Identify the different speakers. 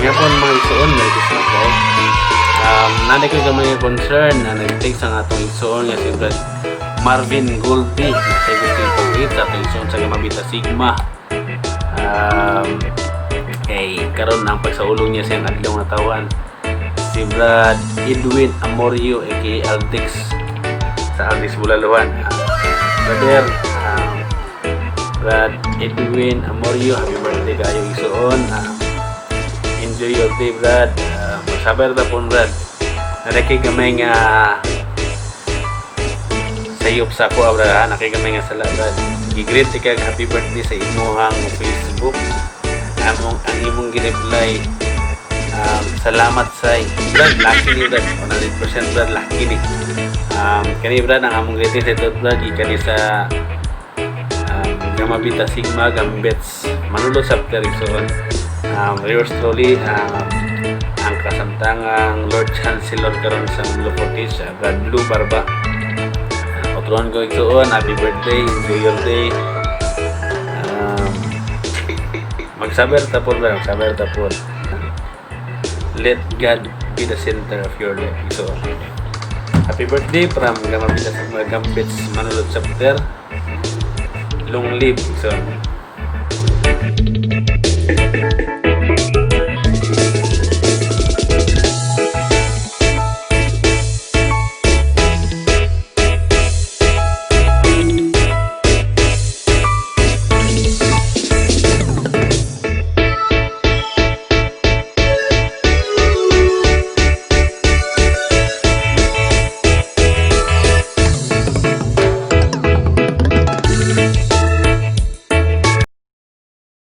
Speaker 1: Ngapon mga isuon na Christmas guys. Nanay ko yung mga concern na nag-take sa atong isuon nga si Brad Marvin Goldie. Sa gusto yung pag-read sa atong isuon sa Gamabita Sigma. Karon ang pagsaulong niya siyang adlaw nga tawan. Si Brad Edwin Amorio aka Aldex sa Aldex Bulaluhan. Brother, Brad Edwin Amorio, happy birthday kayo isuon. Enjoy your day, Brad. Magsabar na po, Brad. Nakikay gamay nga sayop sa ako, Brad. Nakikay gamay nga sala, Brad. Gigreet ka happy birthday sa imuhang Facebook. Ang imong gireply. Salamat sa Brad. Lucky ni Brad. 100% Brad. Lucky ni. Kani, Brad, ang among greeting sa ito, Brad. Ikani sa Gamabita Sigma Gambets Manolo Chapter isuon. Yours truly, ang kasamtangang Lord Chancellor karon sa Loportis, Brad Blue Barba. Otron ko isuon, happy birthday, enjoy your day. Magsaber tapon ba, magsaber tapon. Let God be the center of your life. So, happy birthday from Gamabita Sigma Gambets Manolo Chapter. Long live, so.